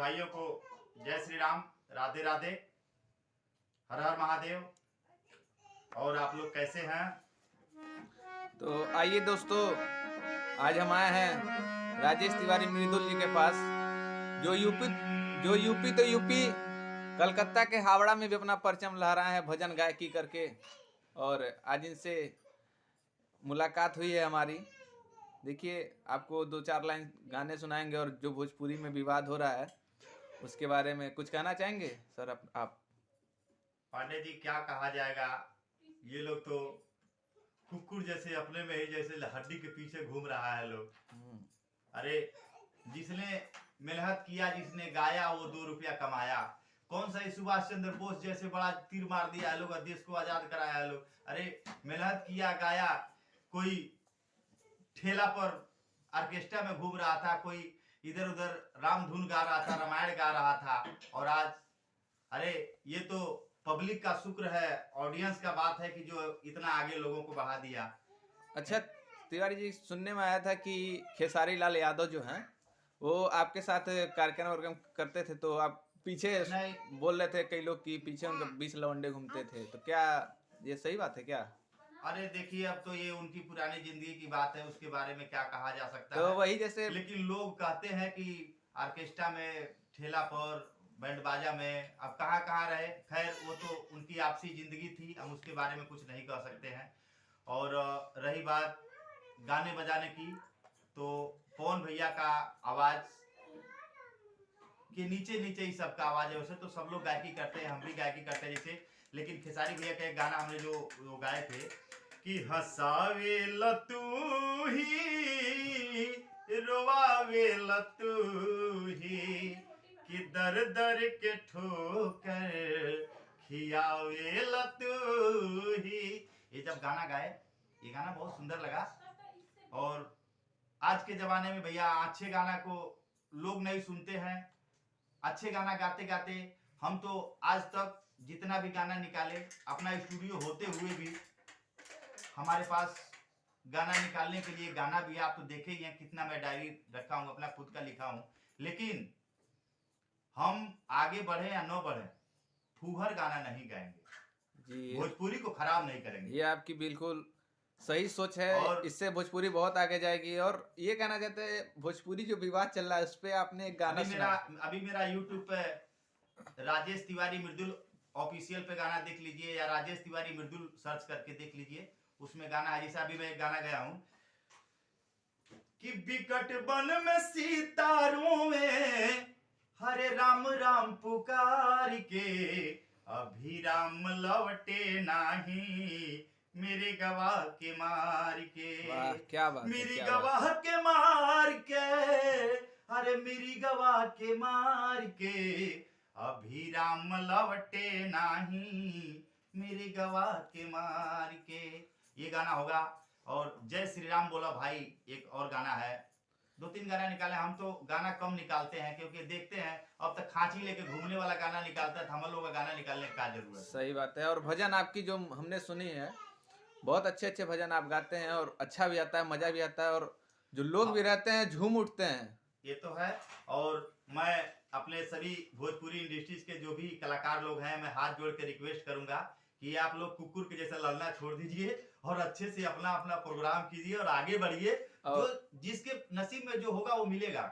भाइयों को जय श्री राम, राधे राधे, हर हर महादेव। और आप लोग कैसे हैं? तो आइए दोस्तों, आज हम आए हैं राजेश तिवारी मृदुल जी के पास, जो यूपी कलकत्ता के हावड़ा में भी अपना परचम लहराए हैं भजन गायकी करके। और आज इनसे मुलाकात हुई है हमारी। देखिए, आपको 2-4 लाइन गाने सुनाएंगे और जो भोजपुरी में विवाद हो रहा है उसके बारे में कुछ कहना चाहेंगे सर? आप पांडे जी, क्या कहा जाएगा, ये लोग तो कुकुर जैसे अपने में ही जैसे हड्डी के पीछे घूम रहा है लोग। अरे जिसने मेहनत किया, जिसने गाया, वो 2 रुपया कमाया। कौन सा सुभाष चंद्र बोस जैसे बड़ा तीर मार दिया है लोग, देश को आजाद कराया है लोग। अरे मेहनत किया, गाया, कोई ठेला पर ऑर्केस्ट्रा में घूम रहा था, कोई इधर उधर राम धुन गा रहा था, रामायण गा रहा था। और आज अरे ये तो पब्लिक का शुक्र है, ऑडियंस का बात है कि जो इतना आगे लोगों को बढ़ा दिया। अच्छा तिवारी जी, सुनने में आया था कि खेसारी लाल यादव जो हैं वो आपके साथ कार्यक्रम करते थे, तो आप पीछे नहीं, बोल रहे थे कई लोग कि पीछे उनके 20 लवंडे घूमते थे, तो क्या ये सही बात है क्या? अरे देखिए, अब तो ये उनकी पुरानी जिंदगी की बात है, उसके बारे में क्या कहा जा सकता तो है। वही जैसे लेकिन लोग कहते हैं कि ऑर्केस्ट्रा में, ठेला पर, बैंड बाजा में अब कहाँ कहाँ रहे। खैर, वो तो उनकी आपसी जिंदगी थी, हम उसके बारे में कुछ नहीं कह सकते हैं। और रही बात गाने बजाने की, तो पवन भैया का आवाज के नीचे नीचे ही सबका आवाज है। वैसे तो सब लोग गायकी करते हैं, हम भी गायकी करते हैं जैसे, लेकिन खेसारी भैया का एक गाना हमने जो गाए थे कि हंसावे लतू ही रोवावे लतू ही कि दर दर के ठोकर खियावे लतू ही। ये जब गाना गाए, ये गाना बहुत सुंदर लगा। और आज के जमाने में भैया अच्छे गाना को लोग नहीं सुनते हैं। अच्छे गाना गाते गाते हम तो आज तक जितना भी गाना निकाले, अपना स्टूडियो होते हुए भी हमारे पास गाना निकालने के लिए गाना भी, आप तो देखे ही हैं कितना मैं डायरी रखा हूं, अपना खुद का लिखा हूं। लेकिन हम आगे बढ़े या न बढ़े, फूहर गाना नहीं गाएंगे जी, भोजपुरी को खराब नहीं करेंगे। ये आपकी बिल्कुल सही सोच है, और इससे भोजपुरी बहुत आगे जाएगी। और ये कहना चाहते हैं, भोजपुरी जो विवाद चल रहा है उस पर आपने एक गाना अभी मेरा यूट्यूब पे राजेश तिवारी मृदुल ऑफिशियल पे गाना देख लीजिए, या राजेश तिवारी मृदुल सर्च करके देख लीजिए, उसमें गाना है। जैसा अभी मैं एक गाना गया हूं कि बिकट वन में सितारों में हरे राम राम पुकार के, अभी राम लौटे नाही मेरे गवाह के मार के। वाह, क्या बात है, मेरी क्या गवाह बात के मार के, अरे मेरी गवाह के मार के, अभी राम लौटे नाही मेरे गवाह के मार के। ये गाना होगा। और जय श्री राम बोला भाई, एक और गाना है। 2-3 गाना निकाले। हम तो गाना कम निकालते हैं क्योंकि देखते हैं अब तक खांची लेके घूमने वाला गाना निकालता है, हम लोग का गाना निकालने की क्या जरूरत है। सही बात है। और भजन आपकी जो हमने सुनी है, बहुत अच्छे अच्छे भजन आप गाते हैं और अच्छा भी आता है, मजा भी आता है, और जो लोग भी रहते हैं झूम उठते हैं। ये तो है। और मैं अपने सभी भोजपुरी इंडस्ट्रीज के जो भी कलाकार लोग हैं, मैं हाथ जोड़ के रिक्वेस्ट करूंगा कि आप लोग कुकुर के जैसा लड़ना छोड़ दीजिए और अच्छे से अपना अपना प्रोग्राम कीजिए और आगे बढ़िए। जो जिसके नसीब में जो होगा वो मिलेगा।